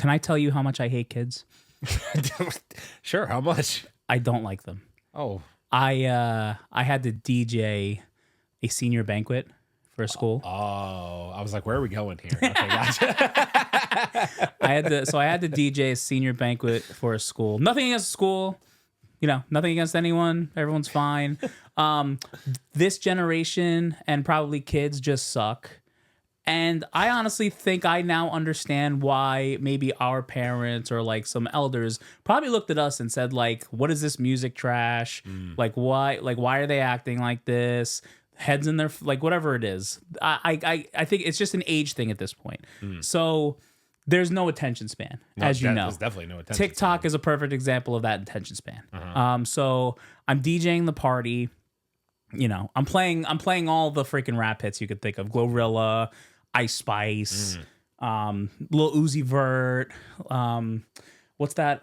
Can I tell you how much I hate kids? Sure. How much? I don't like them. Oh. I had to DJ a senior banquet for a school. Oh, I was like, where are we going here? Okay, gotcha. I had to DJ a senior banquet for a school. Nothing against the school, nothing against anyone. Everyone's fine. This generation and probably kids just suck. And I honestly think I now understand why maybe our parents or like some elders probably looked at us and said like, what is this music trash? Like why are they acting like this? Heads in their, like whatever it is. I think it's just an age thing at this point. So there's no attention span, as you know. There's definitely no attention TikTok span. is a perfect example of that attention span. So I'm DJing the party. I'm playing all the freaking rap hits you could think of. Glorilla, Ice Spice, Lil Uzi Vert, what's that?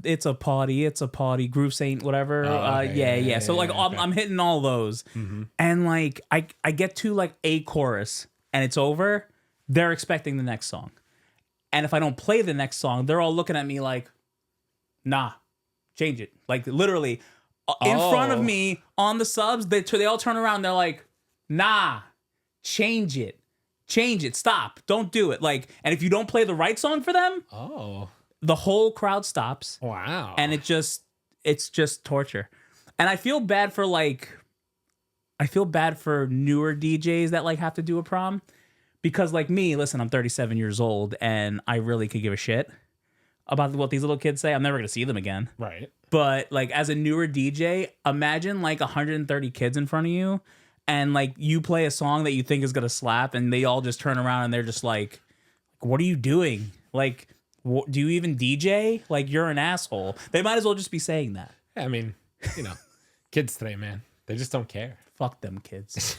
It's a party, Groove Saint, whatever. Yeah. So like I'm hitting all those, and like I get to like a chorus and it's over. They're expecting the next song, and if I don't play the next song, they're all looking at me like, nah, change it. Like literally in front of me on the subs, they all turn around. They're like, nah, change it. Stop. Don't do it. Like, and if you don't play the right song for them, the whole crowd stops. Wow. And it's just torture. And I feel bad for newer DJs that like have to do a prom, because like me, listen, I'm 37 years old and I really could give a shit about what these little kids say. I'm never going to see them again. Right. But like as a newer DJ, imagine like 130 kids in front of you. And like you play a song that you think is gonna slap, and they all just turn around and they're just like, "What are you doing? Like, do you even DJ? Like, you're an asshole." They might as well just be saying that. I mean, kids today, man, they just don't care. Fuck them kids.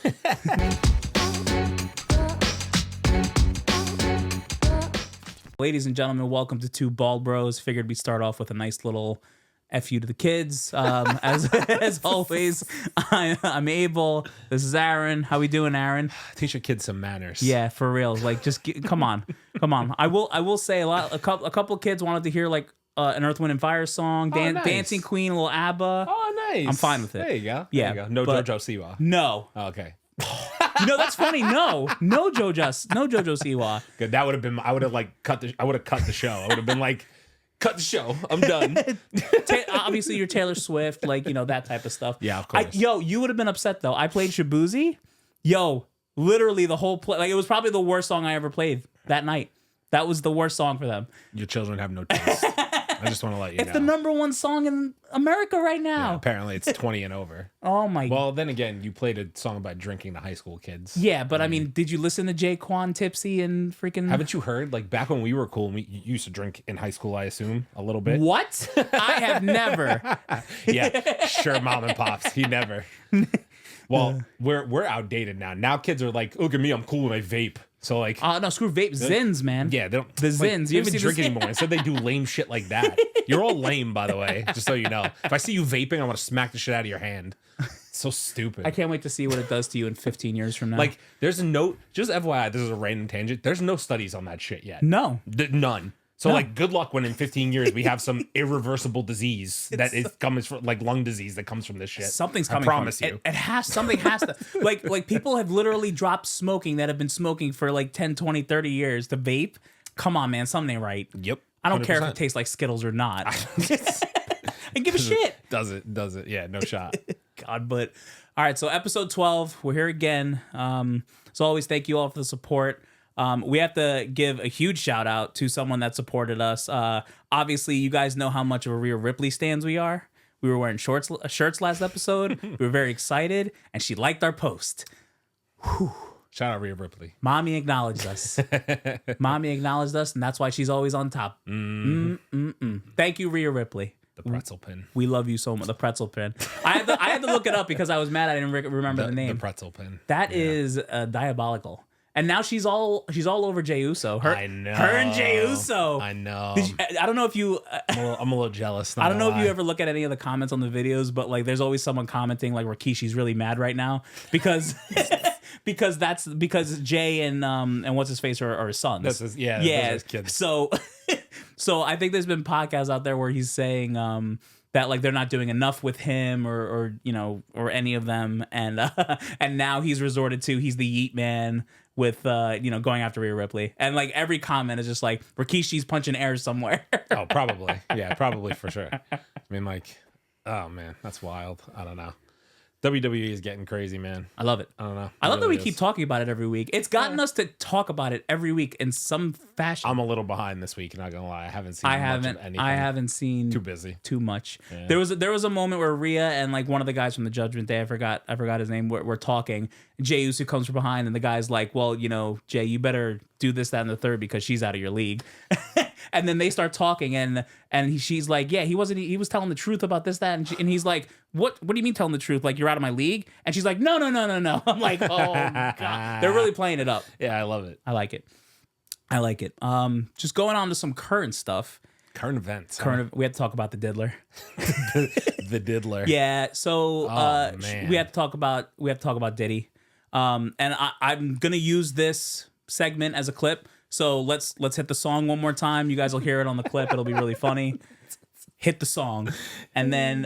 Ladies and gentlemen, welcome to Two Bald Bros. Figured we'd start off with a nice little F you to the kids. As always, I'm Abel. This is Aaron. How we doing, Aaron? Teach your kids some manners. Yeah, for real. Like, just come on. I will say a couple of kids wanted to hear like an Earth, Wind, and Fire song, nice. Dancing Queen, a little ABBA. Oh, nice. I'm fine with it. There you go. Yeah, There you go. No but- JoJo Siwa. No, Okay. that's funny. No JoJo Siwa. Good. That would have been. I would have like cut the. I would have cut the show. I would have been like, cut the show. I'm done. Obviously, you're Taylor Swift, like that type of stuff. Yeah, of course. You would have been upset though. I played Shabuzi. Literally the whole play. Like it was probably the worst song I ever played that night. That was the worst song for them. Your children have no taste. I just want to let you know. It's the number one song in America right now. Yeah, apparently, it's 20 and over. Oh my. Well, then again, you played a song about drinking to high school kids. Yeah, but I mean, did you listen to Jaquan Tipsy and freaking? Haven't you heard? Like back when we were cool, you used to drink in high school. I assume a little bit. What? I have never. Yeah, sure, mom and pops. He never. Well, we're outdated now. Now kids are like, look at me, I'm cool with my vape. So like, No, screw vape. Zins, man. yeah, they don't. The Zins. Like, You they ever even see drink this? anymore. Instead, they do lame shit like that. You're all lame, by the way. Just so you know. If I see you vaping, I want to smack the shit out of your hand. It's so stupid. I can't wait to see what it does to you in 15 years from now. Like, there's no. Just FYI, this is a random tangent. There's no studies on that shit yet. no. None. So No. like, good luck when in 15 years we have some irreversible disease that is comes from like lung disease that comes from this shit. Something's coming. I promise from you. Something has to. like people have literally dropped smoking that have been smoking for like 10, 20, 30 years. The vape. Come on, man. Something ain't right. Yep. I don't care if 100%. it tastes like Skittles or not. I give a shit. Does it? Yeah, no shot. God, but all right. So episode 12, we're here again. So always thank you all for the support. We have to give a huge shout out to someone that supported us. Obviously, you guys know how much of a RheaRipley stans we are. We were wearing shirts last episode. We were very excited, and she liked our post. Shout out RheaRipley. Mommy acknowledged us. Mommy acknowledged us, and that's why she's always on top. Thank you, RheaRipley. The pretzel pin. We love you so much. The pretzel pin. I had to look it up because I was mad I didn't remember the name. The pretzel pin. That is diabolical. And now she's all over Jey Uso. I know. Her and Jey Uso. I know. I don't know if you. I'm a little jealous. I don't know if you ever look at any of the comments on the videos, but like, there's always someone commenting like, "Rikishi's really mad right now because because Jay and what's his face are his sons. Those are his kids. So so I think there's been podcasts out there where he's saying that like they're not doing enough with him or any of them, and and now he's resorted to he's the yeet man with going after RheaRipley, and like every comment is just like Rikishi's punching air somewhere. Oh, probably. Yeah, probably for sure. I mean, like, oh man, that's wild. I don't know. WWE is getting crazy, man. I love it. I don't know. I love that we keep talking about it every week. It's gotten us to talk about it every week in some fashion. I'm a little behind this week, not gonna lie. I haven't seen much of anything. I haven't seen too busy. Too much. Yeah. There was a moment where Rhea and like one of the guys from the Judgment Day, I forgot his name, we're talking. Jey Uso comes from behind and the guy's like, well, Jay, you better do this, that, and the third because she's out of your league. And then they start talking, and she's like, yeah, he was telling the truth about this, that, and he's like, what do you mean telling the truth? Like, you're out of my league? And she's like, no. I'm like, oh God. They're really playing it up. Yeah, I love it. I like it. Just going on to some current stuff. Current events. We have to talk about the Diddler. the Diddler. Yeah, so man. we have to talk about Diddy. And I'm gonna use this segment as a clip. So let's hit the song one more time. You guys will hear it on the clip. It'll be really funny. Hit the song. And then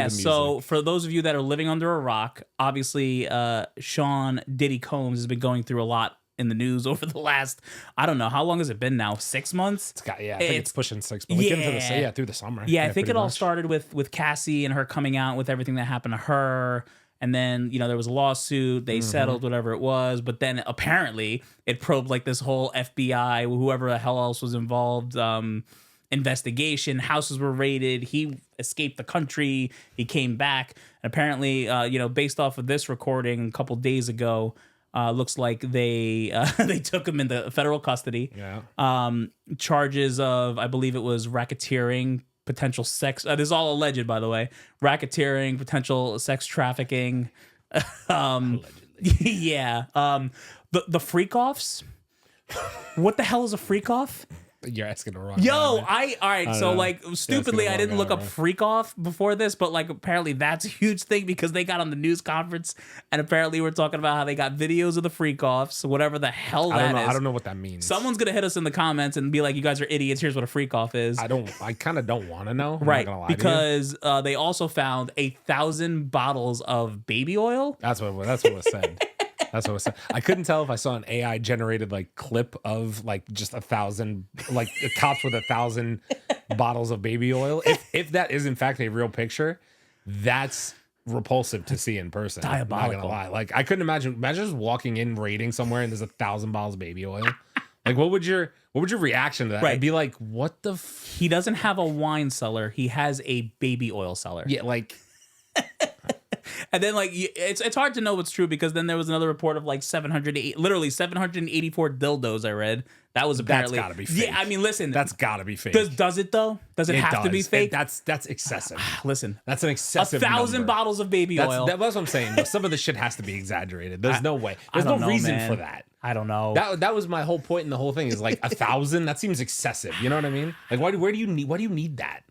so for those of you that are living under a rock, obviously Sean Diddy Combs has been going through a lot in the news over the last, I don't know, how long has it been now? 6 months? I think it's pushing 6 months. Through the summer. Yeah, I think it all started with Cassie and her coming out with everything that happened to her. And then, there was a lawsuit, they settled whatever it was, but then apparently it probed like this whole FBI, whoever the hell else was involved, investigation. Houses were raided. He escaped the country. He came back. And apparently, based off of this recording a couple days ago, looks like they took him into federal custody. Yeah. Charges of, I believe it was racketeering, potential sex. This is all alleged, by the way. Racketeering, potential sex trafficking. Yeah. The freak offs. What the hell is a freak off? You're asking the wrong guy. All right. So, like, stupidly, I didn't look up right? freak off before this, but, like, apparently that's a huge thing because they got on the news conference and apparently we're talking about how they got videos of the freak offs, whatever the hell that is. I don't know what that means. Someone's going to hit us in the comments and be like, you guys are idiots. Here's what a freak off is. I kind of don't want to know. I'm right. not gonna lie Because they also found 1,000 bottles of baby oil. That's what was said. That's what was said. I couldn't tell if I saw an AI generated like clip of like just 1,000, like the cops with 1,000 bottles of baby oil. If that is in fact a real picture, that's repulsive to see in person. Diabolical. I'm not gonna lie. Like I couldn't imagine just walking in raiding somewhere and there's 1,000 bottles of baby oil. Like what would your reaction to that? Right. I'd be like, what the He doesn't have a wine cellar. He has a baby oil cellar. Yeah, like and then like it's hard to know what's true because then there was another report of like 784 dildos I read. That was apparently that's gotta be fake. Yeah, I mean, listen, that's gotta be fake. Does it though? Does it have to be fake? That's excessive. Listen, that's an excessive 1,000 number. bottles of baby oil. That's what I'm saying. Some of the shit has to be exaggerated. There's no way. There's no reason for that. I don't know. That was my whole point in the whole thing is like 1,000. That seems excessive. You know what I mean? Like why do you need that?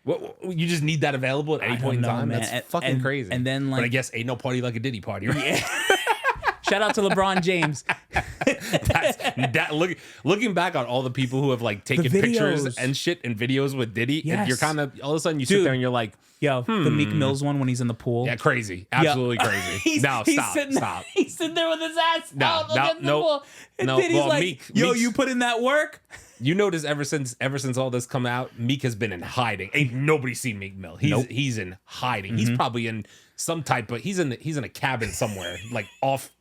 What, you just need that available at any point in time? Man. That's fucking crazy. And then like, but I guess ain't no party like a Diddy party, right? Yeah. Shout out to LeBron James. Looking back on all the people who have like taken pictures and shit and videos with Diddy, yes. You're kind of all of a sudden you sit there and you're like, yo, the Meek Mills one when he's in the pool. Yeah, crazy, absolutely crazy. Stop. He's sitting there with his ass out against the pool. And Diddy's like, you put in that work. You notice ever since all this come out, Meek has been in hiding. Ain't nobody seen Meek Mill. He's in hiding. He's probably in some type of he's in a cabin somewhere, like off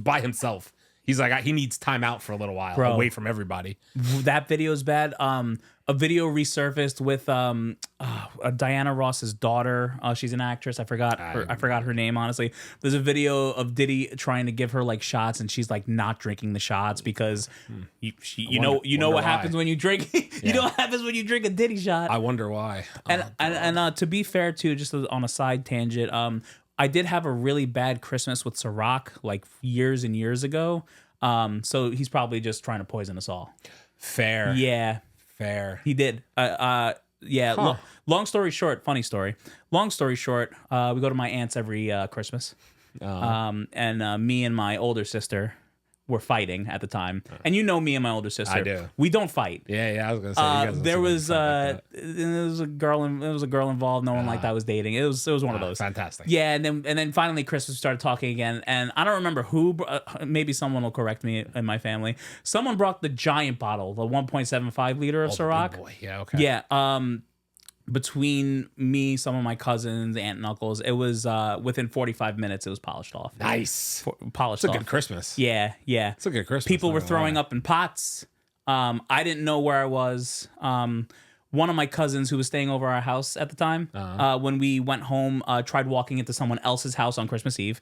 by himself. He's like he needs time out for a little while, away from everybody. That video's bad. A video resurfaced with Diana Ross's daughter. She's an actress. I forgot her name, honestly. There's a video of Diddy trying to give her like shots, and she's like not drinking the shots because you know what happens when you drink. You know what happens when you drink a Diddy shot. I wonder why. And to be fair too, just on a side tangent, I did have a really bad Christmas with Ciroc like years and years ago. So he's probably just trying to poison us all. Fair. Yeah. Fair. He did. Yeah. Long story short, funny story. Long story short, we go to my aunt's every Christmas. and me and my older sister were fighting at the time. And you know me and my older sister. I do. We don't fight. Yeah, I was gonna say you guys There was like a girl involved. No one like that was dating. It was one of those. Fantastic. Yeah, and then finally Chris started talking again, and I don't remember who. Maybe someone will correct me in my family. Someone brought the giant bottle, the 1.75 liter of Ciroc. Boy. Yeah. Okay. Yeah. Between me, some of my cousins, aunt and uncles, it was within 45 minutes. It was polished off. Nice. Polished It's a off. good Christmas. Yeah. It's a good Christmas. People were throwing up in pots. I didn't know where I was. One of my cousins who was staying over our house at the time, when we went home, tried walking into someone else's house on Christmas Eve.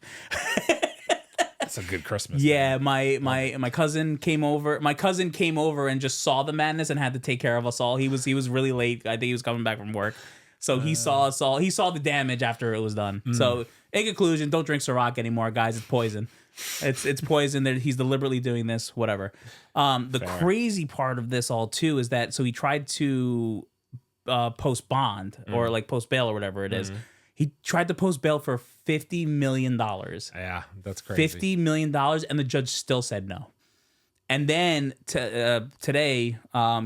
It's a good Christmas. Yeah, my cousin came over. My cousin came over and just saw the madness and had to take care of us all. He was really late. I think he was coming back from work. So he saw us all. He saw the damage after it was done. So in conclusion, don't drink Ciroc anymore, guys. It's poison. It's poison. That he's deliberately doing this. Whatever. The crazy part of this all too is that he tried to post bond or like post bail or whatever it is. He tried to post bail for $50 million. Yeah, that's crazy. $50 million, and the judge still said no. And then today,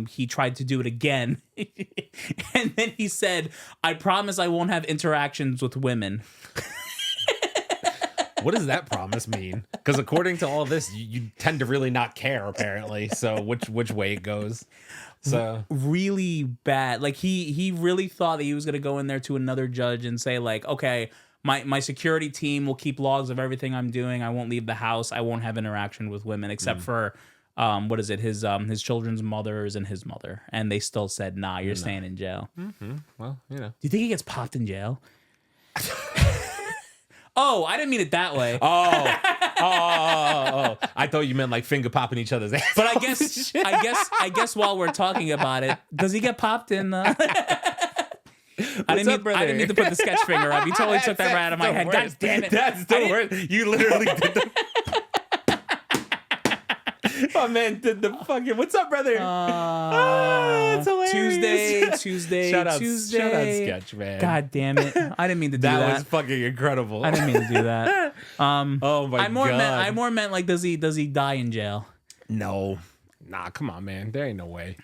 he tried to do it again. And then he said, I promise I won't have interactions with women. What does that promise mean? Because according to all this, you tend to really not care, apparently. So which way it goes. So really bad. Like he really thought that he was going to go in there to another judge and say like, okay, my security team will keep logs of everything I'm doing. I won't leave the house. I won't have interaction with women except for what is it? His children's mothers and his mother. And they still said, nah, you're staying in jail. Mm-hmm. Well, you know. Do you think he gets popped in jail? Oh, I didn't mean it that way. Oh. I thought you meant like finger popping each other's ass. But I guess while we're talking about it, does he get popped in? I didn't mean to put the sketch finger up. You totally took that right out of my head. God damn it! That's the worst. You literally did the. My man did the fucking. What's up, brother? It's hilarious. Tuesday. Shout out sketch, man. God damn it! I didn't mean to do that. That was fucking incredible. I didn't mean to do that. Oh my god! I more meant like, does he die in jail? No, nah, come on, man. There ain't no way,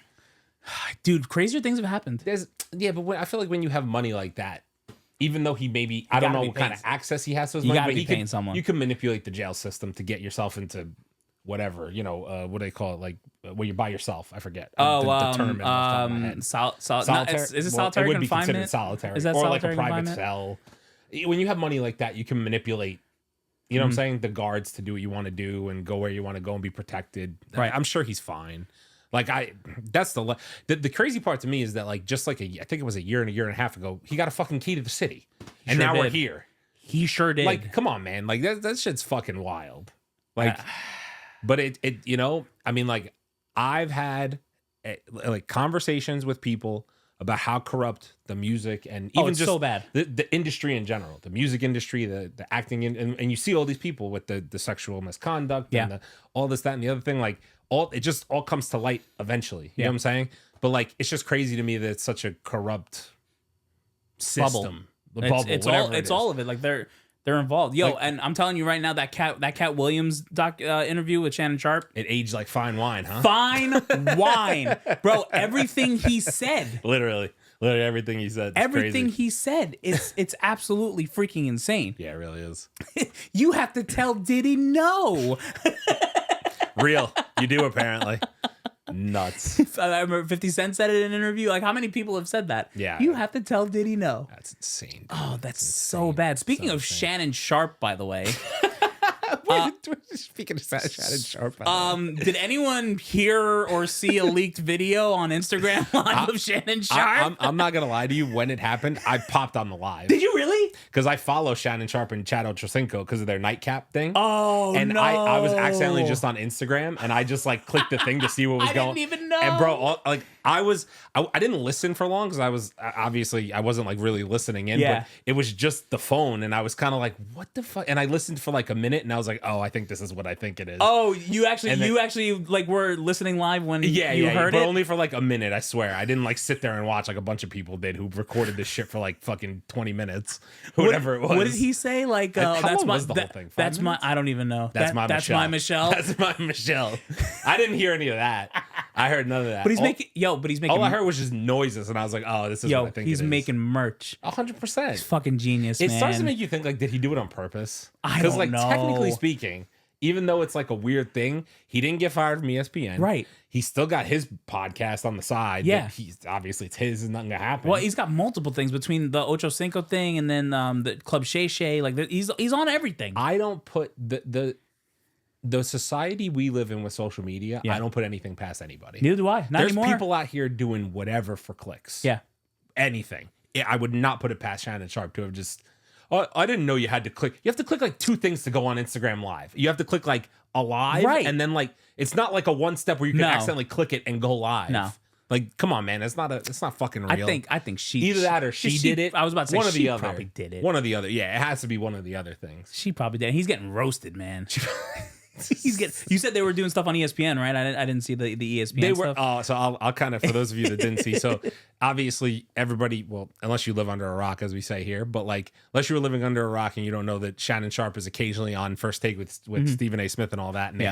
dude. Crazier things have happened. But I feel like when you have money like that, even though he maybe I don't know what kind of access he has to his money, but he paying someone. You can manipulate the jail system to get yourself into whatever, what do they call it? Like when you're by yourself, I forget. The term solitary. Is it solitary confinement? It would be considered solitary. Is that or solitary like a private confinement? cell. When you have money like that, you can manipulate. You know what I'm saying? The guards to do what you want to do and go where you want to go and be protected. Right. I'm sure he's fine. Like that's the crazy part to me is that like just like I think it was a year and a half ago, he got a fucking key to the city, and now we're here. He sure did. Like, come on, man. Like that shit's fucking wild. Like. But it I mean, like I've had like conversations with people about how corrupt the music and even just so bad. The industry in general, the music industry, the acting, and you see all these people with the sexual misconduct and all this, that, and the other thing, like it just all comes to light eventually. You know what I'm saying? But like, it's just crazy to me that it's such a corrupt system. Bubble. It's all of it. Like they're involved. Yo, like, and I'm telling you right now, that Cat Williams interview with Shannon Sharpe. It aged like fine wine, huh? Fine wine. Bro, everything he said. Literally everything he said. Everything he said. It's absolutely freaking insane. Yeah, it really is. You have to tell Diddy no. Real. You do, apparently. Nuts. I remember 50 Cent said it in an interview. Like, how many people have said that? Yeah. You have to tell Diddy no. That's insane. Dude. Oh, that's so bad. Speaking of Shannon Sharpe, by the way. Speaking of Shannon Sharpe. Did anyone hear or see a leaked video on Instagram live of Shannon Sharpe? I'm not gonna lie to you. When it happened, I popped on the live. Did you really? Because I follow Shannon Sharpe and Chad Ochocinco because of their nightcap thing. Oh, and no. I was accidentally just on Instagram and I just like clicked the thing to see what was going. I didn't even know. And bro, like I didn't listen for long because I was obviously I wasn't like really listening in. Yeah. But it was just the phone and I was kind of like, what the fuck? And I listened for like a minute and I was like, like, oh, I think this is what I think it is. Oh, you actually like were listening live when you heard but it? only for like a minute, I swear. I didn't like sit there and watch like a bunch of people did who recorded this shit for like fucking 20 minutes, whatever it was. What did he say? Like, that's my, was the whole thing? That's my, I don't even know. That's my Michelle. That's my Michelle. That's my Michelle. I didn't hear any of that. I heard none of that. But he's making. All I heard was just noises, and I was like, "Oh, this is what I think." He's making merch. 100%. He's fucking genius. It man. starts to make you think like, did he do it on purpose? I don't know. Because technically speaking, even though it's like a weird thing, he didn't get fired from ESPN. Right. He still got his podcast on the side. Yeah. He's obviously it's his. There's nothing gonna happen. Well, he's got multiple things between the Ocho Cinco thing and then the Club Shay Shay. Like he's on everything. I don't put the society we live in with social media, I don't put anything past anybody. Neither do I. There's anymore. people out here doing whatever for clicks. Yeah. Anything. I would not put it past Shannon Sharpe to have just, oh, I didn't know you had to click. You have to click like 2 things to go on Instagram Live. You have to click like a live. Right. And then like, it's not like a one step where you can accidentally click it and go live. No. Like, come on, man. It's not fucking real. I think she either that or she did it. I was about to say one or she the other. probably did it. One or the other. Yeah, it has to be one of the other things. She probably did. He's getting roasted, man. You said they were doing stuff on ESPN, right? I didn't see the ESPN They were. stuff. So I'll kind of, for those of you that didn't see. So obviously everybody, well, unless you live under a rock, as we say here, but like unless you were living under a rock and you don't know that Shannon Sharpe is occasionally on First Take with Stephen A. Smith and all that, and they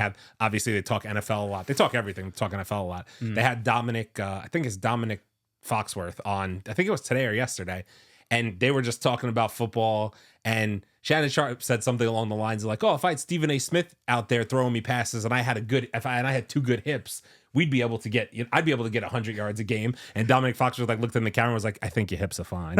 talk NFL a lot. They talk everything. They talk NFL a lot. They had Dominic, I think it's Dominic Foxworth on. I think it was today or yesterday, and they were just talking about football. And Shannon Sharpe said something along the lines of like, "Oh, if I had Stephen A. Smith out there throwing me passes, and I had 2 good hips, I'd be able to get 100 yards a game." And Dominic Foxworth like looked in the camera and was like, "I think your hips are fine."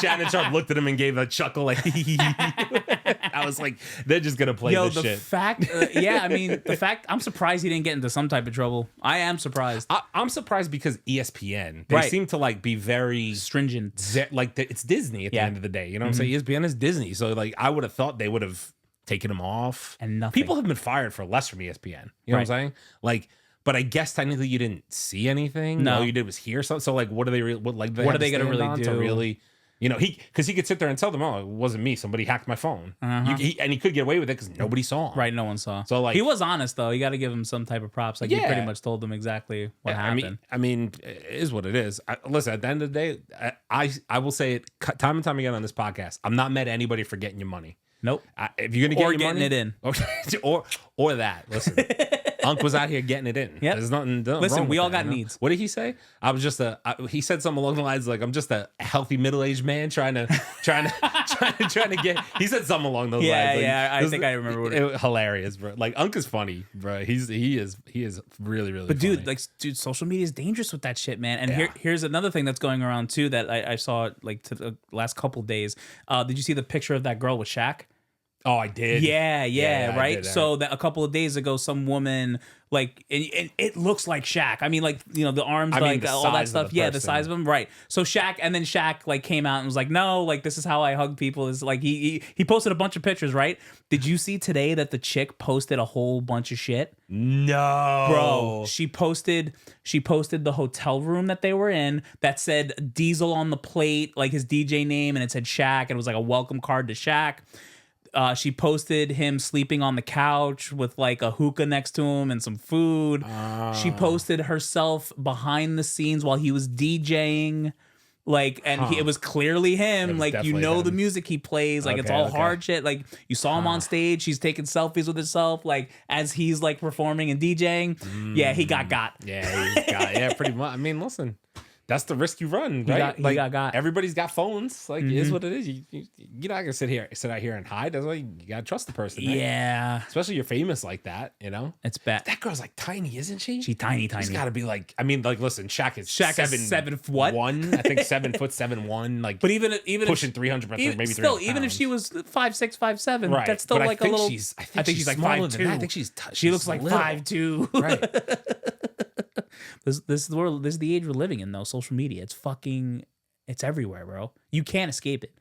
Shannon Sharpe looked at him and gave a chuckle like, I was like, they're just gonna play this shit. The fact, I'm surprised he didn't get into some type of trouble. I am surprised. I'm surprised because ESPN, they seem to like be very stringent. Like it's Disney at the end of the day. You know what I'm saying? ESPN is Disney. So like I would have thought they would have taken him off. And nothing. People have been fired for less from ESPN. You know what I'm saying? Like, but I guess technically you didn't see anything. No. All you did was hear something. So like, what are they? What are they gonna really do? To really, you know, because he could sit there and tell them, "Oh, it wasn't me. Somebody hacked my phone." And he could get away with it because nobody saw him. Right, no one saw. So like, he was honest though. You got to give him some type of props. Like he pretty much told them exactly what happened. I mean, it is what it is. Listen, at the end of the day, I will say it time and time again on this podcast. I'm not mad at anybody for getting your money. Nope. If you're gonna get your getting money, it in, or that. Listen, Unc was out here getting it in. Yeah. There's nothing. Listen, wrong we with all that, got needs. What did he say? I was just he said something along the lines like, "I'm just a healthy middle-aged man trying to get." He said something along those lines. Like, I think I remember what it was hilarious, bro. Like Unc is funny, bro. He is really really. But funny. dude, social media is dangerous with that shit, man. And here's another thing that's going around too that I saw like to the last couple days. Did you see the picture of that girl with Shaq? Oh, I did. Yeah, right. Did, so that a couple of days ago, some woman like, and it looks like Shaq. I mean, like, you know, the arms, like all that stuff. Yeah, the size of him, right? So Shaq like came out and was like, "No, like this is how I hug people." Is like he posted a bunch of pictures, right? Did you see today that the chick posted a whole bunch of shit? No, bro. She posted the hotel room that they were in that said Diesel on the plate, like his DJ name, and it said Shaq, and it was like a welcome card to Shaq. She posted him sleeping on the couch with like a hookah next to him and some food. She posted herself behind the scenes while he was DJing. Like, and it was clearly him. Like, you know, the music he plays. Like, it's all hard shit. Like, you saw him on stage. She's taking selfies with herself. Like, as he's like performing and DJing. Yeah, he got. Yeah, pretty much. I mean, listen. That's the risk you run, right? He got. Everybody's got phones. Like, it is what it is. You're not gonna sit out here and hide. That's why you gotta trust the person. Right? Yeah. Especially you're famous like that, you know? It's bad. That girl's like tiny, isn't she? She's tiny. She's gotta be like, I mean, like, listen, Shaq is 7 what? 1. I think 7'7" like, but even pushing 300, maybe 300 still, even if she was 5'6", 5'7", right. that's still but like I think a little. I think she's like 5'2". I think she looks like 5'2". Right. This is the world. This is the age we're living in, though. Social media, it's everywhere, bro. You can't escape it.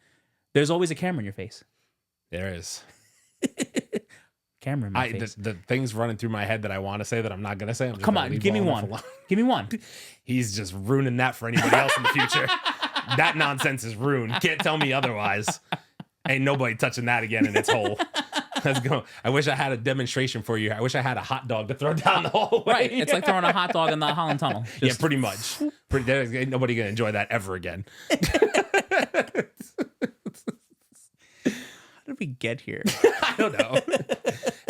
There's always a camera in your face. There is. Camera in my face. The things running through my head that I want to say that I'm not gonna say. Come on, give me one. Give me one. He's just ruining that for anybody else in the future. That nonsense is ruined. Can't tell me otherwise. Ain't nobody touching that again in its hole. Let's go. I wish I had a demonstration for you. I wish I had a hot dog to throw down the hallway. Right. It's like throwing a hot dog in the Holland Tunnel. Yeah, pretty much. Ain't nobody gonna enjoy that ever again. How did we get here? I don't know.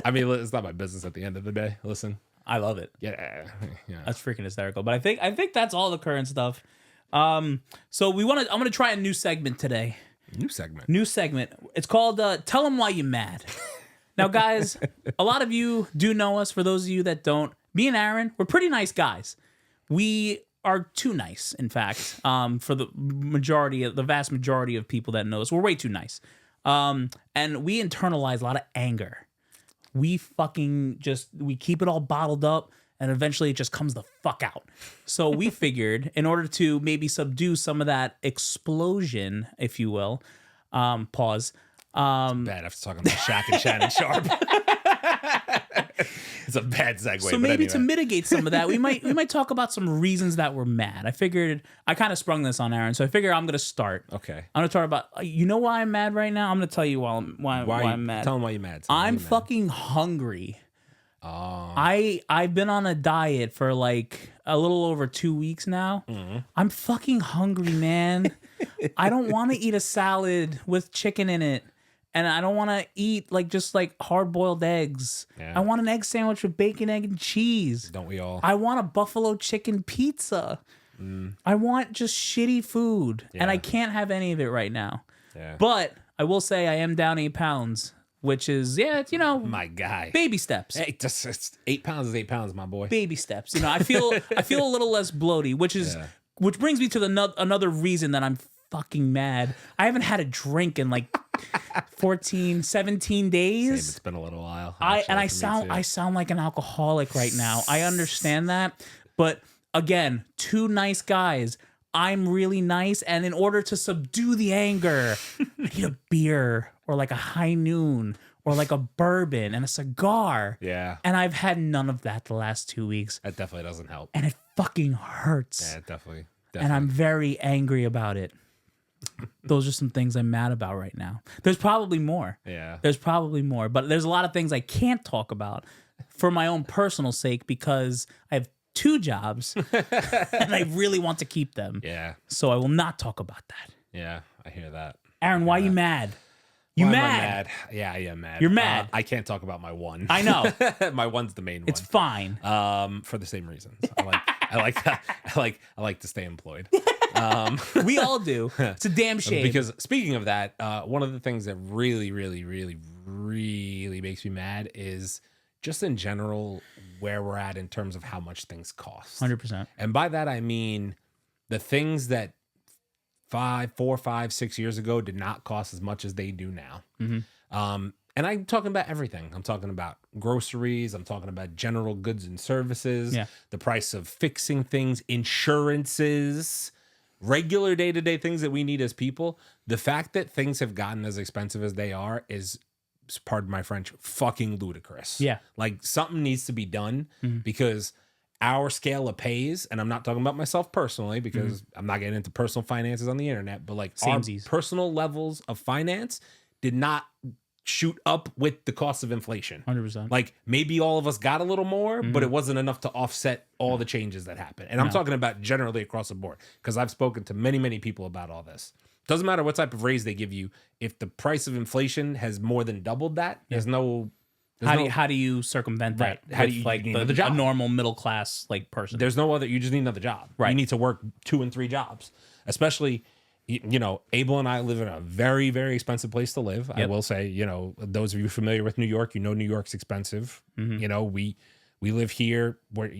I mean, it's not my business at the end of the day. Listen, I love it. yeah. That's freaking hysterical. But I think that's all the current stuff. So I'm gonna try a new segment today. New segment. It's called Tell Them Why You Mad. Now, guys, a lot of you do know us. For those of you that don't, me and Aaron, we're pretty nice guys. We are too nice, in fact, for the vast majority of people that know us. We're way too nice. And we internalize a lot of anger. We keep it all bottled up, and eventually it just comes the fuck out. So we figured, in order to maybe subdue some of that explosion, if you will, pause. Bad after talking about Shaq and Shannon Sharpe. It's a bad segue. So maybe anyway, to mitigate some of that, we might talk about some reasons that we're mad. I kind of sprung this on Aaron, so I figure I'm gonna start. Okay. I'm gonna talk about. You know why I'm mad right now? I'm gonna tell you why I'm mad. Tell them why you're mad. I'm fucking hungry. Oh. I've been on a diet for like a little over 2 weeks now. Mm-hmm. I'm fucking hungry, man. I don't want to eat a salad with chicken in it. And I don't want to eat just hard-boiled eggs. Yeah. I want an egg sandwich with bacon, egg, and cheese. Don't we all? I want a buffalo chicken pizza. I want just shitty food. Yeah. And I can't have any of it right now. Yeah. But I will say I am down 8 pounds, which is, my guy. Baby steps. Hey, it's 8 pounds is 8 pounds, my boy. Baby steps. I feel a little less bloaty, which brings me to another reason that I'm fucking mad. I haven't had a drink in 14, 17 days. Same, it's been a little while. I sound like an alcoholic right now. I understand that. But again, two nice guys. I'm really nice. And in order to subdue the anger, I need a beer or a high noon or a bourbon and a cigar. Yeah. And I've had none of that the last 2 weeks. That definitely doesn't help. And it fucking hurts. Yeah, definitely. And I'm very angry about it. Those are some things I'm mad about right now. There's probably more. Yeah. There's probably more. But there's a lot of things I can't talk about for my own personal sake because I have 2 jobs and I really want to keep them. Yeah. So I will not talk about that. Yeah, I hear that. Aaron, why are you mad? You mad? Yeah, I am mad. You're mad. I can't talk about my one. I know. My one's the main one. It's fine. For the same reasons. I like to stay employed. We all do. It's a damn shame. Because speaking of that, one of the things that really, really, really, really makes me mad is just in general where we're at in terms of how much things cost. 100%. And by that I mean the things that 4, 5, 6 years ago did not cost as much as they do now. Mm-hmm. And I'm talking about everything. I'm talking about groceries. I'm talking about general goods and services. Yeah. The price of fixing things, insurances, regular day-to-day things that we need as people. The fact that things have gotten as expensive as they are is, pardon my French, fucking ludicrous. Yeah. Something needs to be done because our scale of pays, and I'm not talking about myself personally because I'm not getting into personal finances on the internet, but our personal levels of finance did not shoot up with the cost of inflation. 100%. Maybe all of us got a little more, but it wasn't enough to offset all the changes that happened. And I'm talking about generally across the board because I've spoken to many, many people about all this. Doesn't matter what type of raise they give you. If the price of inflation has more than doubled that, there's no... How do you circumvent that? Right. How do you need another job? A normal middle class person. There's no other. You just need another job. Right. You need to work 2 and 3 jobs. Especially, Abel and I live in a very, very expensive place to live. Yep. I will say, those of you familiar with New York, New York's expensive. Mm-hmm. We live here where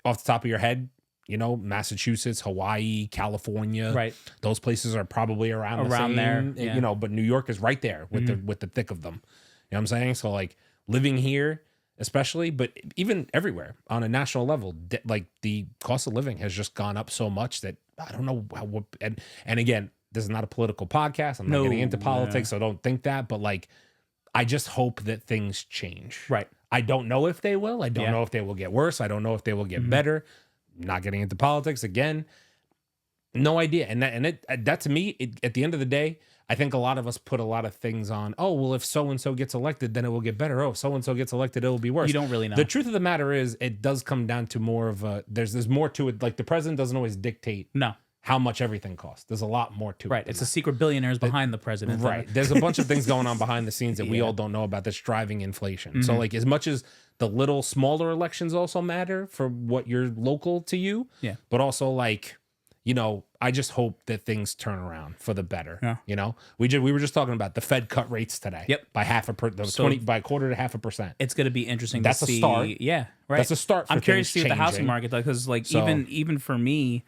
off the top of your head, Massachusetts, Hawaii, California. Right. Those places are probably around the same, there. Yeah. But New York is right there with the thick of them. You know what I'm saying? So living here, especially, but even everywhere on a national level, the cost of living has just gone up so much that I don't know how. And again, this is not a political podcast. I'm not getting into politics, so don't think that. But I just hope that things change. Right. I don't know if they will. I don't know if they will get worse. I don't know if they will get better. Not getting into politics again. No idea. And that to me, at the end of the day, I think a lot of us put a lot of things on, oh, well, if so-and-so gets elected, then it will get better. Oh, so-and-so gets elected, it will be worse. You don't really know. The truth of the matter is it does come down to more of a, there's more to it. Like the president doesn't always dictate how much everything costs. There's a lot more to it. Right. It's the secret billionaires behind the president. Right. There's a bunch of things going on behind the scenes that we all don't know about that's driving inflation. So like as much as the little smaller elections also matter for what you're local to you, but also like, you know, I just hope that things turn around for the better. Yeah. You know, we were just talking about the Fed cut rates today. Yep. By by 1/4 to 0.5%. It's going to be interesting. That's to see. That's a start. Yeah. Right. That's a start. I'm curious to see what the housing market does, because like even for me,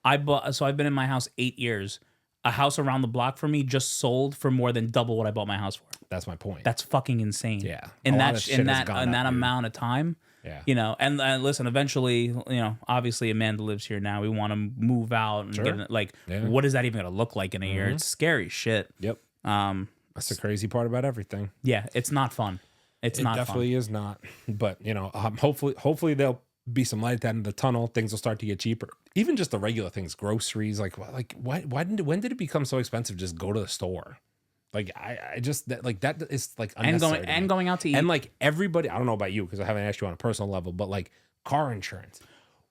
I've been in my house 8 years. A house around the block for me just sold for more than double what I bought my house for. That's my point. That's fucking insane. Yeah. In that amount of time. Yeah. You know, and listen, eventually, you know, obviously Amanda lives here now. We want to move out and get like, what is that even going to look like in a year? It's scary shit. Yep. That's the crazy part about everything. Yeah. It's not fun. It definitely is not. But, you know, hopefully there'll be some light at the end of the tunnel. Things will start to get cheaper. Even just the regular things, groceries, when did it become so expensive? Just go to the store. Like I just that is like unnecessary and going out to eat, and like everybody. I don't know about you because I haven't asked you on a personal level, but like car insurance.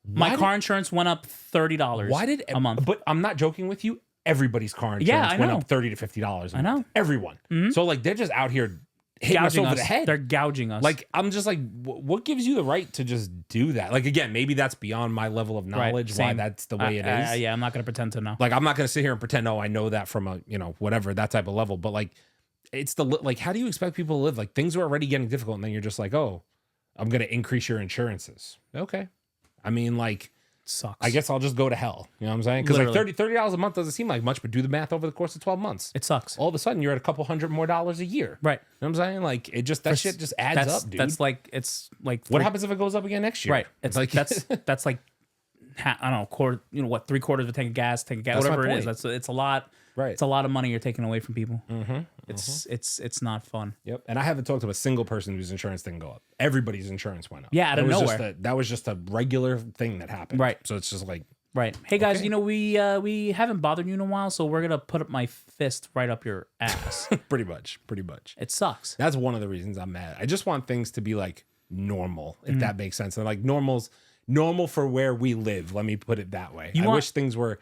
My car insurance went up $30. Why did a month? But I'm not joking with you. Everybody's car insurance went up $30 to $50. I know everyone. So like they're just out here hitting us over the head. They're gouging us. Like I'm just like, what gives you the right to just do that? Like again, maybe that's beyond my level of knowledge. Why that's the way it is. Yeah, I'm not gonna pretend to know. Like I'm not gonna sit here and pretend. Oh, I know that from a whatever that type of level. But like, it's like how do you expect people to live? Like things are already getting difficult, and then you're just like, oh, I'm gonna increase your insurances. Okay, I mean like. Sucks. I guess I'll just go to hell. You know what I'm saying? Because like $30 a month doesn't seem like much, but do the math over the course of 12 months. It sucks. All of a sudden, you're at a couple $100 more a year. Right. You know what I'm saying? Like it just shit just adds up, dude. That's like it's like what happens if it goes up again next year? Right. It's like that's like I don't know, quarter. You know what? 3/4 of a tank of gas, whatever it is. It's a lot. Right. It's a lot of money you're taking away from people. It's not fun. Yep. And I haven't talked to a single person whose insurance didn't go up. Everybody's insurance went up. Yeah, out of nowhere. That was just a regular thing that happened. Right. So it's just like. Right. Hey guys, you know we haven't bothered you in a while, so we're gonna put up my fist right up your ass. Pretty much. It sucks. That's one of the reasons I'm mad. I just want things to be like normal, if that makes sense. And like normal for where we live. Let me put it that way. I wish things were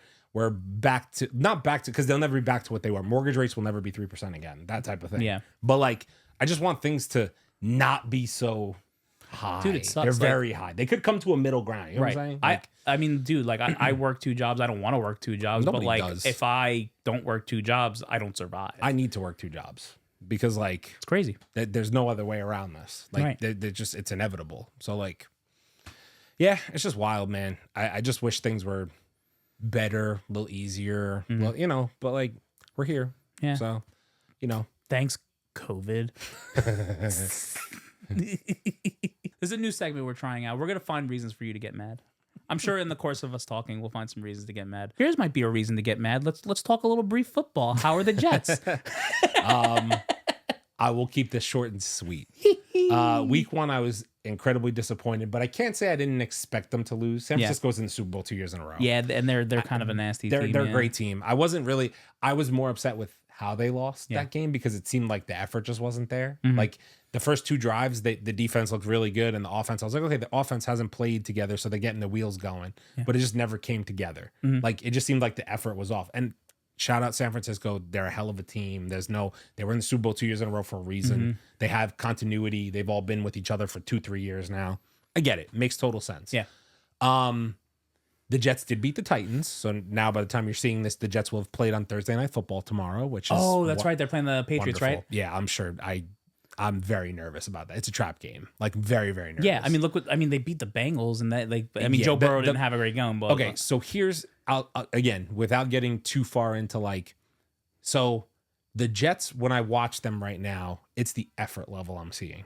back to because they'll never be back to what they were. Mortgage rates will never be 3% again. That type of thing. Yeah. But like I just want things to not be so high. Dude, it sucks. They're very high. They could come to a middle ground. You know what I'm saying? Like, I mean, dude, like I work 2 jobs. I don't want to work 2 jobs, but like if I don't work 2 jobs, I don't survive. I need to work 2 jobs because like it's crazy. There's no other way around this. Like they're just it's inevitable. So like, yeah, it's just wild, man. I just wish things were better, a little easier. Well, you know, but like we're here. Yeah. So, you know, thanks, COVID. There's a new segment we're trying out. We're gonna find reasons for you to get mad. I'm sure in the course of us talking, we'll find some reasons to get mad. Here's might be a reason to get mad. Let's talk a little brief football. How are the Jets? I will keep this short and sweet. Week 1, I was incredibly disappointed, but I can't say I didn't expect them to lose. San Francisco's in the Super Bowl 2 years in a row. Yeah, and they're kind of a nasty team. They're a great team. I was more upset with how they lost that game because it seemed like the effort just wasn't there. Like the first 2 drives, the defense looked really good, and the offense, I was like, okay, the offense hasn't played together, so they're getting the wheels going, but it just never came together. Like it just seemed like the effort was off. And shout out San Francisco, they're a hell of a team. They were in the Super Bowl 2 years in a row for a reason. They have continuity. They've all been with each other for 2-3 years now. I get it. Makes total sense. Yeah. The Jets did beat the Titans, so now by the time you're seeing this, the Jets will have played on Thursday Night Football tomorrow, which is that's right. They're playing the Patriots, wonderful. right? Yeah, I'm sure. I'm very nervous about that. It's a trap game, like very, very nervous. Yeah, I mean, they beat the Bengals, and that Joe Burrow didn't have a great game. But okay, so here's again, without getting too far into so the Jets. When I watch them right now, it's the effort level I'm seeing.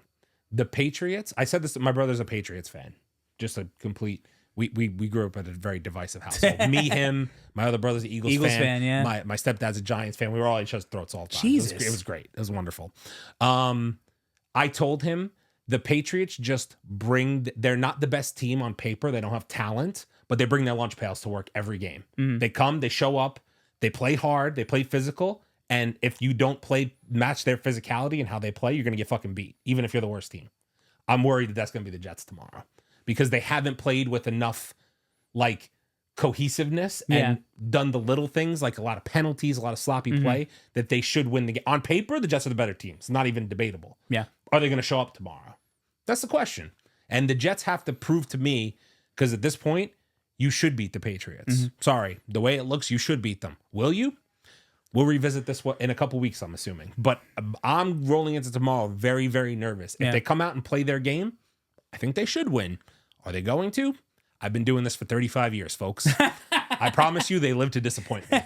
The Patriots. I said this. My brother's a Patriots fan. Just a complete. We grew up at a very divisive household. Me, him, my other brother's an Eagles fan. Yeah. My stepdad's a Giants fan. We were all at each other's throats all the time. Jesus. It was great. It was wonderful. I told him the Patriots they're not the best team on paper. They don't have talent, but they bring their lunch pails to work every game. They come, they show up, they play hard, they play physical, And if you don't match their physicality and how they play, you're going to get fucking beat, even if you're the worst team. I'm worried that that's going to be the Jets tomorrow because they haven't played with enough like cohesiveness and done the little things, like a lot of penalties, a lot of sloppy play that they should win the game. On paper, the Jets are the better team. It's not even debatable. Yeah. Are they going to show up tomorrow? That's the question. And the Jets have to prove to me, because at this point, you should beat the Patriots. Sorry. The way it looks, you should beat them. Will you? We'll revisit this in a couple weeks, I'm assuming. But I'm rolling into tomorrow very, very nervous. If they come out and play their game, I think they should win. Are they going to? I've been doing this for 35 years, folks. I promise you they live to disappoint me.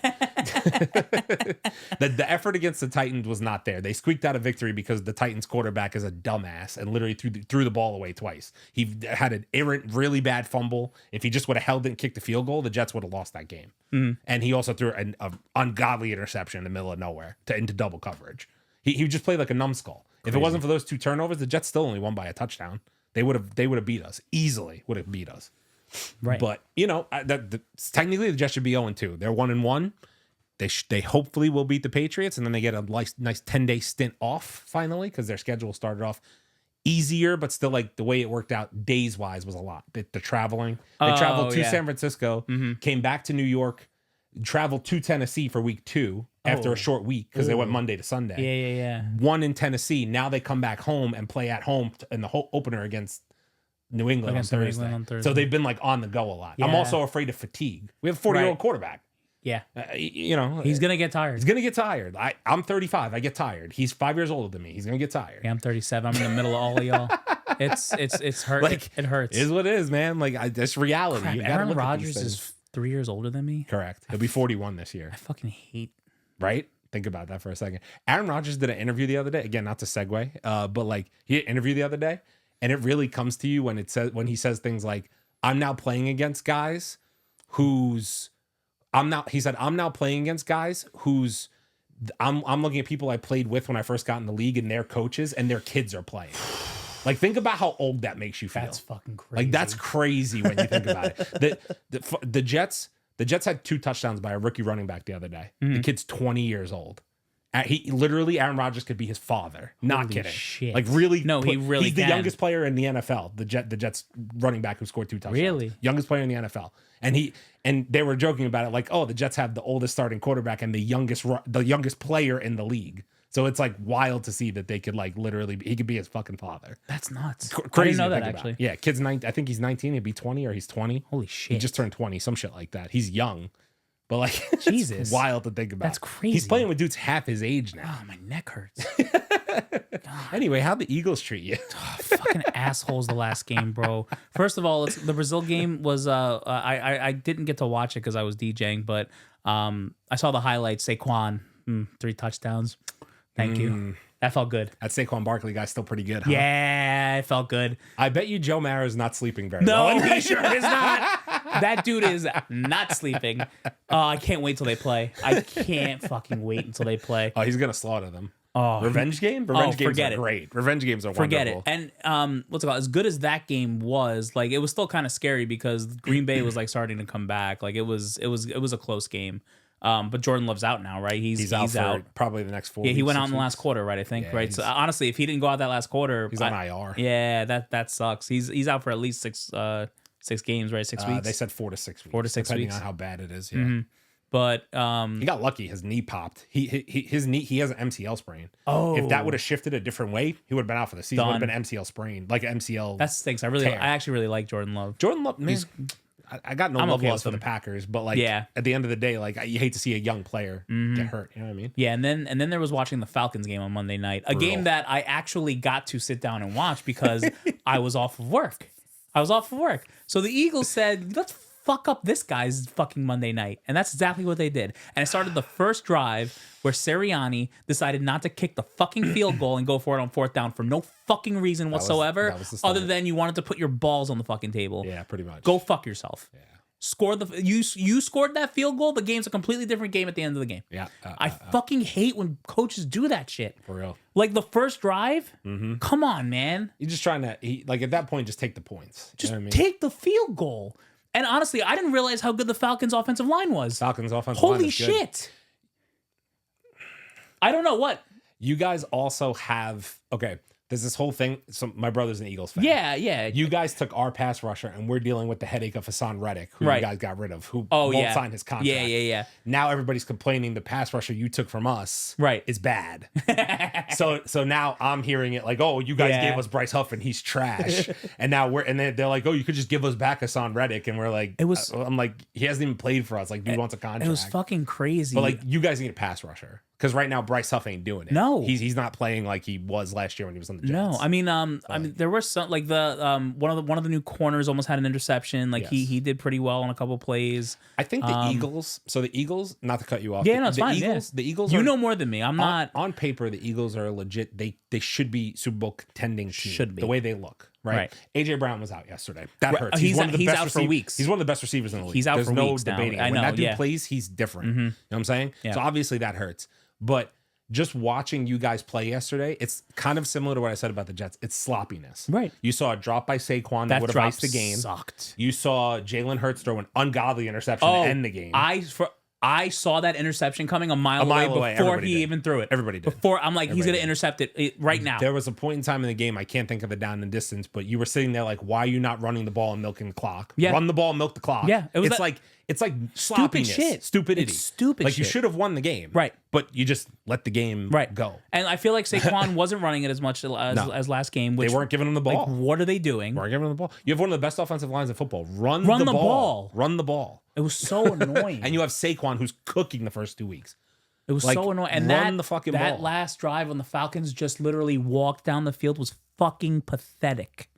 The effort against the Titans was not there. They squeaked out a victory because the Titans quarterback is a dumbass and literally threw the ball away twice. He had an errant, really bad fumble. If he just would have held it and kicked the field goal, the Jets would have lost that game. And he also threw an ungodly interception in the middle of nowhere into double coverage. He just played like a numbskull. If it wasn't for those 2 turnovers, the Jets still only won by a touchdown. They would have beat us easily. Would have beat us. Right. But technically the Jets should be 0-2. They're 1-1. They hopefully will beat the Patriots, and then they get a nice 10-day stint off finally because their schedule started off easier, but still like the way it worked out days wise was a lot. The traveling, they traveled to San Francisco, came back to New York, traveled to Tennessee for week 2 after a short week because they went Monday to Sunday. Yeah. Won in Tennessee. Now they come back home and play at home in the whole opener against New England on Thursday. So they've been like on the go a lot. Yeah. I'm also afraid of fatigue. We have a 40-year-old quarterback. Yeah. He's going to get tired. He's going to get tired. I'm 35. I get tired. He's 5 years older than me. He's going to get tired. Yeah, I'm 37. I'm in the middle of all of y'all. It's hurt. Like, it hurts. It is what it is, man. Like, that's reality. Crap, Aaron Rodgers is 3 years older than me. Correct. He'll be 41 this year. I fucking hate. Right? Think about that for a second. Aaron Rodgers did an interview the other day. Again, not to segue, but like he did an interview the other day, and it really comes to you when he says things like, "I'm now playing against guys who's." I'm now playing against guys who's I'm looking at people I played with when I first got in the league and their coaches and their kids are playing. Like, think about how old that makes you feel. That's fucking crazy. Like, that's crazy when you think about it. The Jets had 2 touchdowns by a rookie running back the other day. The kid's 20 years old. Aaron Rodgers could be his father. Not Holy kidding. Shit. Like, really? No, he really He's can. the youngest player in the NFL. The Jets running back who scored 2 touchdowns. Really? Youngest player in the NFL. And they were joking about it, like, oh, the Jets have the oldest starting quarterback and the youngest player in the league. So it's like wild to see that they could like literally, he could be his fucking father. That's nuts. Crazy. I didn't know to that think actually. About. Yeah, kid's 19. I think he's 19. He'd be 20 or he's 20. Holy He shit. just turned 20, some shit like that. He's young, but like, Jesus, it's wild to think about. That's crazy. He's playing with dudes half his age now. Oh, my neck hurts. Anyway, how'd the Eagles treat you? Oh, fucking assholes the last game, bro. First of all, the Brazil game was I didn't get to watch it because I was DJing, but I saw the highlights. Saquon, 3 touchdowns. Thank you. That felt good. That Saquon Barkley guy's still pretty good, huh? Yeah, it felt good. I bet you Joe Mara's not sleeping very No, well. he sure is not. That dude is not sleeping. I can't wait till they play. I can't fucking wait until they play. Oh, he's gonna slaughter them. Oh, Revenge game? Revenge games forget are it. great. Revenge games are Forget wonderful. it. And what's it called? As good as that game was, like it was still kind of scary because Green Bay was like starting to come back. Like it was a close game. But Jordan Love's out now, right? He's out for probably the next 4 Yeah, weeks. he went out in the last quarter, right? I think, Yeah, right? So honestly, if he didn't go out that last quarter, he's on IR. Yeah, that sucks. He's out for at least 6 games, right? 6 weeks. They said 4 to 6 weeks. 4 to 6 depending weeks. on how bad it is. Yeah. But he got lucky. His knee popped. His knee. He has an MCL sprain. Oh, if that would have shifted a different way, he would have been out for the season. Done. Would have been MCL sprain, like an MCL. that stinks. I tear. actually really like Jordan Love. Jordan Love. Man, I got no I'm love okay loss for with the him. Packers, but like Yeah. at the end of the day, like you hate to see a young player get hurt. You know what I mean? Yeah, and then there was watching the Falcons game on Monday night, a game that I actually got to sit down and watch because I was off of work. So the Eagles said, let's fuck up this guy's fucking Monday night. And that's exactly what they did. And it started the first drive where Sirianni decided not to kick the fucking field goal and go for it on 4th down for no fucking reason whatsoever, that was the start. other than you wanted to put your balls on the fucking table. Yeah, pretty much. Go fuck yourself. Yeah. You scored that field goal. The game's a completely different game at the end of the game. Yeah. I fucking hate when coaches do that shit. For real. Like the first drive. Come on, man. You're just trying to like at that point, just take the points. Just you know what I mean? take the field goal. And honestly, I didn't realize how good the Falcons' offensive line was. Falcons offensive line Holy is good. shit. I don't know what. You guys also have there's this whole thing. So my brother's an Eagles fan. Yeah. You guys took our pass rusher, and we're dealing with the headache of Hassan Reddick, who you guys got rid of, who won't sign his contract. Yeah. Now everybody's complaining the pass rusher you took from us is bad. so now I'm hearing it like, oh, you guys gave us Bryce Huff and he's trash. And now they're like, oh, you could just give us back Hassan Reddick. And we're like, I'm like, he hasn't even played for us. Like, dude wants a contract. It was fucking crazy. But like, you guys need a pass rusher. Because right now Bryce Huff ain't doing it. No, he's not playing like he was last year when he was on the Jets. No, I mean, there were some like the one of the new corners almost had an interception. Like he did pretty well on a couple plays. I think the Eagles. So the Eagles, not to cut you off. Yeah, no, it's fine. The Eagles. You know more than me. I'm not on paper. The Eagles are legit. They should be Super Bowl contending team. Should be the way they look. Right. AJ Brown was out yesterday. That hurts. He's one of the best out for weeks. He's one of the best receivers in the league. He's out There's for no weeks debating. now. I know. When that dude plays, he's different. You know what I'm saying? Yeah. So obviously that hurts. But just watching you guys play yesterday, it's kind of similar to what I said about the Jets. It's sloppiness. Right. You saw a drop by Saquon that would have iced the game. Sucked. You saw Jalen Hurts throw an ungodly interception to end the game. I saw that interception coming a mile away before he even threw it. Everybody did. I'm like, he's going to intercept it right now. There was a point in time in the game, I can't think of the down and distance, but you were sitting there like, why are you not running the ball and milking the clock? Yeah. Run the ball, milk the clock. Yeah. It's like sloppiness. Stupidity. It's stupid shit. You should have won the game. Right. But you just let the game go. And I feel like Saquon wasn't running it as much as last game. Which, they weren't giving him the ball. Like, what are they doing? Weren't giving him the ball. You have one of the best offensive lines in football. Run the ball. Run the ball. It was so annoying. And you have Saquon who's cooking the first 2 weeks. It was so annoying. And run the fucking ball. That last drive on the Falcons just literally walked down the field was fucking pathetic.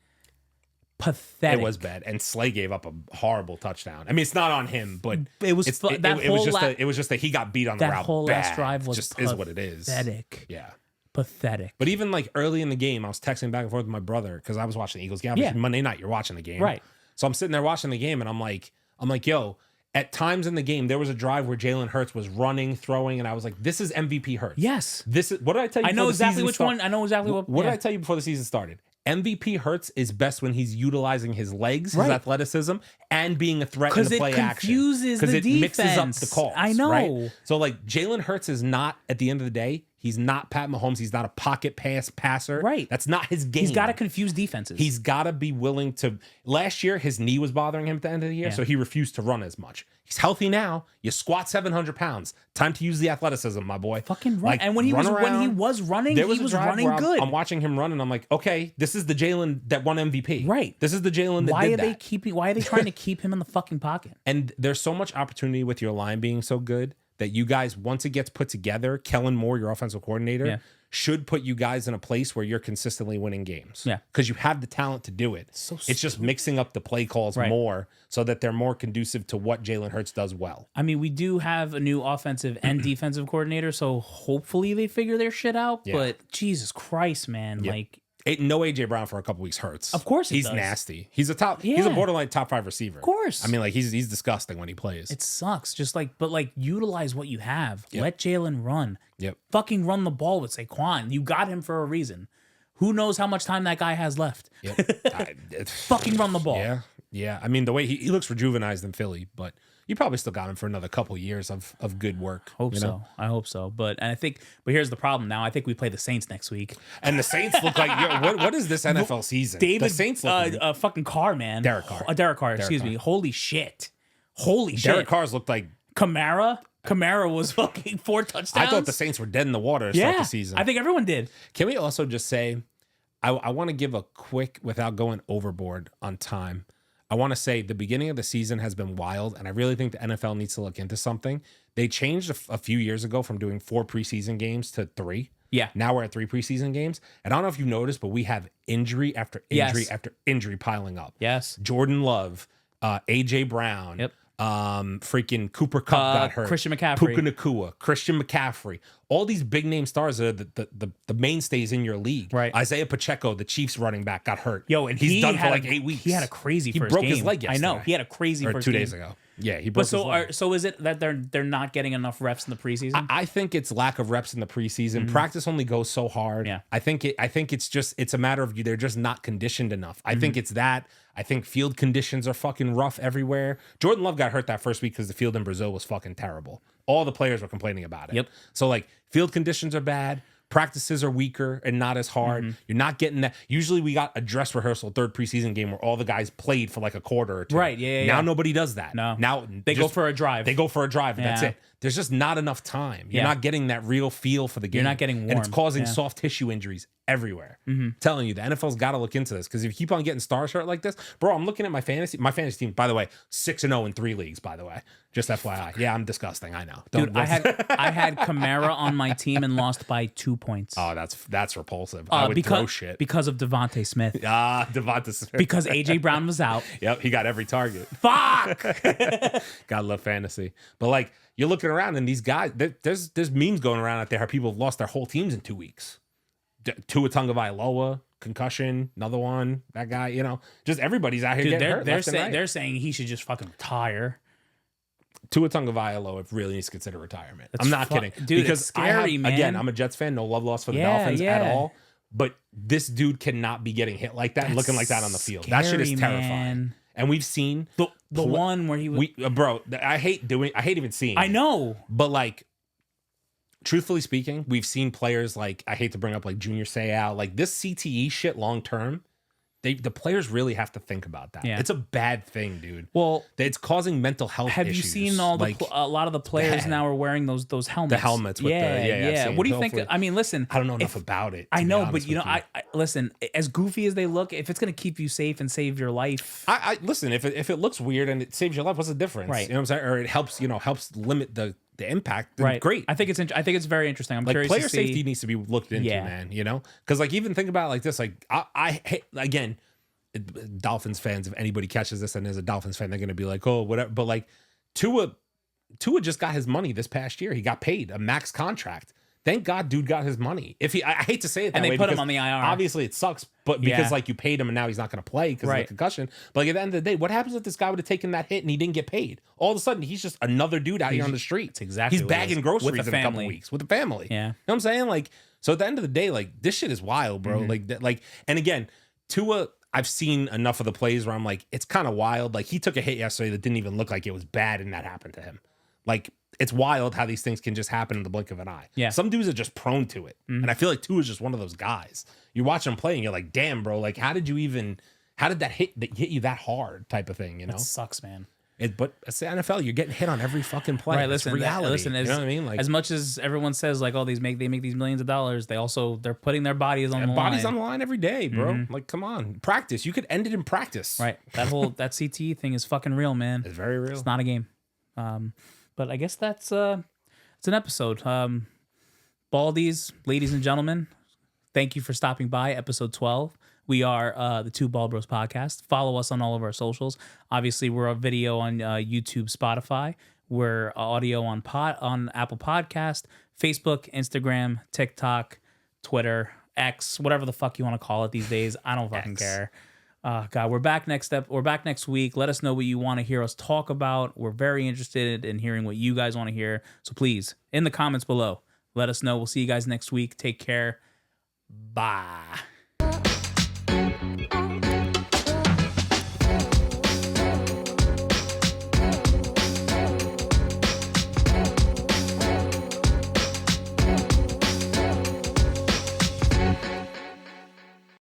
Pathetic. It was bad, and Slay gave up a horrible touchdown. I mean, it's not on him, but it was just that he got beat on the route. That whole last drive was just is what it is. Pathetic. Yeah, pathetic. But even like early in the game, I was texting back and forth with my brother because I was watching the Eagles game. Yeah. Monday night, you're watching the game, right? So I'm sitting there watching the game, and I'm like, yo. At times in the game, there was a drive where Jalen Hurts was running, throwing, and I was like, "This is MVP Hurts." Yes. This is what did I tell you? I know exactly which one. I know exactly what. What did I tell you before the season started? MVP Hurts is best when he's utilizing his legs, his athleticism, and being a threat in the play action. Because it mixes up the calls. I know. Right? So like Jalen Hurts is not, at the end of the day, he's not Pat Mahomes. He's not a pocket passer. Right. That's not his game. He's got to confuse defenses. He's got to be willing to. Last year, his knee was bothering him at the end of the year, so he refused to run as much. He's healthy now. You squat 700 pounds. Time to use the athleticism, my boy. Fucking run. Like, and when he was running, he was running good. I'm watching him run, and I'm like, okay, this is the Jalen that won MVP. Right. This is the Jalen that did that. Why are they trying to keep him in the fucking pocket? And there's so much opportunity with your line being so good that you guys, once it gets put together, Kellen Moore, your offensive coordinator, should put you guys in a place where you're consistently winning games. Yeah. Because you have the talent to do it. It's just mixing up the play calls more so that they're more conducive to what Jalen Hurts does well. I mean, we do have a new offensive and defensive coordinator, so hopefully they figure their shit out. Yeah. But Jesus Christ, man, like... No AJ Brown for a couple weeks hurts. Of course he's nasty. He's a borderline top 5 receiver. Of course. I mean, like he's disgusting when he plays. It sucks. But utilize what you have. Yep. Let Jalen run. Yep. Fucking run the ball with Saquon. You got him for a reason. Who knows how much time that guy has left? Yep. Fucking run the ball. Yeah. Yeah. I mean, the way he looks rejuvenized in Philly, but you probably still got him for another couple years of good work. I hope so. But here's the problem now. I think we play the Saints next week. And the Saints look like, what is this NFL season? The Saints look a fucking Carr, man. Derek Carr. Derek Carr, excuse me. Holy shit. Derek Carr's looked like Kamara was fucking 4 touchdowns. I thought the Saints were dead in the water to start the season. I think everyone did. Can we also just say, I want to give a quick, without going overboard on time, I want to say the beginning of the season has been wild, and I really think the NFL needs to look into something. They changed a few years ago from doing 4 preseason games to 3. Yeah. Now we're at 3 preseason games. And I don't know if you've noticed, but we have injury after injury after injury piling up. Yes. Jordan Love, AJ Brown. Yep. Freaking Cooper Kupp got hurt. Christian McCaffrey. Puka Nacua, Christian McCaffrey. All these big name stars are the mainstays in your league. Right. Isaiah Pacheco, the Chiefs running back, got hurt. Yo, and he's done for like 8 weeks. He had a crazy first game. He broke his leg yesterday. I know. He had a crazy or first 2 game. days ago. Yeah, he broke his leg. So is it that they're not getting enough reps in the preseason? I think it's lack of reps in the preseason. Practice only goes so hard. Yeah. I think it's a matter of they're just not conditioned enough. I think it's that. I think field conditions are fucking rough everywhere. Jordan Love got hurt that first week because the field in Brazil was fucking terrible. All the players were complaining about it. Yep. So like field conditions are bad. Practices are weaker and not as hard. You're not getting that. Usually we got a dress rehearsal third preseason game where all the guys played for like a quarter or two. Right. Yeah. Now nobody does that. No. Now They go for a drive. They go for a drive. And That's Yeah. it. There's just not enough time. You're Yeah. not getting that real feel for the game. You're not getting warm. And it's causing Yeah. soft tissue injuries everywhere. Telling you, the NFL's got to look into this because if you keep on getting stars hurt like this, bro, I'm looking at my fantasy team, by the way, 6-0 in 3 leagues, by the way. Just FYI. Yeah, I'm disgusting. I know. Dude, I had Kamara on my team and lost by 2 points. Oh, that's repulsive. I would throw shit. Because of Devontae Smith. Devonta Smith. Because AJ Brown was out. Yep, he got every target. Fuck. Gotta love fantasy. But like, you're looking around and these guys, there's memes going around out there how people have lost their whole teams in 2 weeks. Tua Tagovailoa, concussion, another one, that guy, just everybody's out here getting hurt. They're saying he should just fucking retire. Tua Tagovailoa really needs to consider retirement. I'm not kidding. Dude, because it's scary, man. Again, I'm a Jets fan. No love lost for the Dolphins at all. But this dude cannot be getting hit like that and looking like that on the field. That shit is terrifying. Man. And we've seen the one where he was... bro, I hate even seeing I know. But like, truthfully speaking, we've seen players like, I hate to bring up like Junior Seau, like this CTE shit long term, the players really have to think about that. Yeah. It's a bad thing, dude. Well, it's causing mental health issues. Have you seen a lot of the players now are wearing those helmets? The helmets with yeah. What do you think? I mean, listen. I don't know enough about it. I know, but I listen, as goofy as they look, if it's going to keep you safe and save your life. I listen, if it looks weird and it saves your life, what's the difference? Right. You know what I'm saying? Or it helps limit the impact. Right. Great. I think it's very interesting. I'm curious player to see. Safety needs to be looked into, man, Because like even think about it like this, like I hate, again, Dolphins fans, if anybody catches this and is a Dolphins fan, they're going to be like, oh, whatever. But like Tua just got his money this past year. He got paid a max contract. Thank God dude got his money. I hate to say it that way. And they put him on the IR. Obviously it sucks, but because like you paid him and now he's not going to play because of the concussion. But like at the end of the day, what happens if this guy would have taken that hit and he didn't get paid? All of a sudden he's just another dude out here on the street. That's exactly he's bagging groceries in a couple weeks with the family. Yeah. You know what I'm saying? Like, so at the end of the day, like this shit is wild, bro. Like, and again, Tua, I've seen enough of the plays where I'm like, it's kind of wild. Like he took a hit yesterday that didn't even look like it was bad and that happened to him. Like it's wild how these things can just happen in the blink of an eye. Yeah. Some dudes are just prone to it. And I feel like Tua is just one of those guys. You watch him play and you're like, damn, bro, like how did that hit you that hard type of thing, It sucks, man. But it's the NFL. You're getting hit on every fucking play. Right, listen, reality. You know what I mean? Like, as much as everyone says, like, oh, they make these millions of dollars, they're putting their bodies on the line. Bodies on the line every day, bro. Like, come on, practice. You could end it in practice. Right. That CTE thing is fucking real, man. It's very real. It's not a game. But I guess it's an episode. Baldies, ladies and gentlemen, thank you for stopping by. Episode 12. We are the Two Bald Bros podcast. Follow us on all of our socials. Obviously, we're a video on YouTube, Spotify. We're audio on Apple Podcast, Facebook, Instagram, TikTok, Twitter, X, whatever the fuck you want to call it these days. I don't fucking care. God, we're back next week. Let us know what you want to hear us talk about. We're very interested in hearing what you guys want to hear. So please, in the comments below, let us know. We'll see you guys next week. Take care. Bye.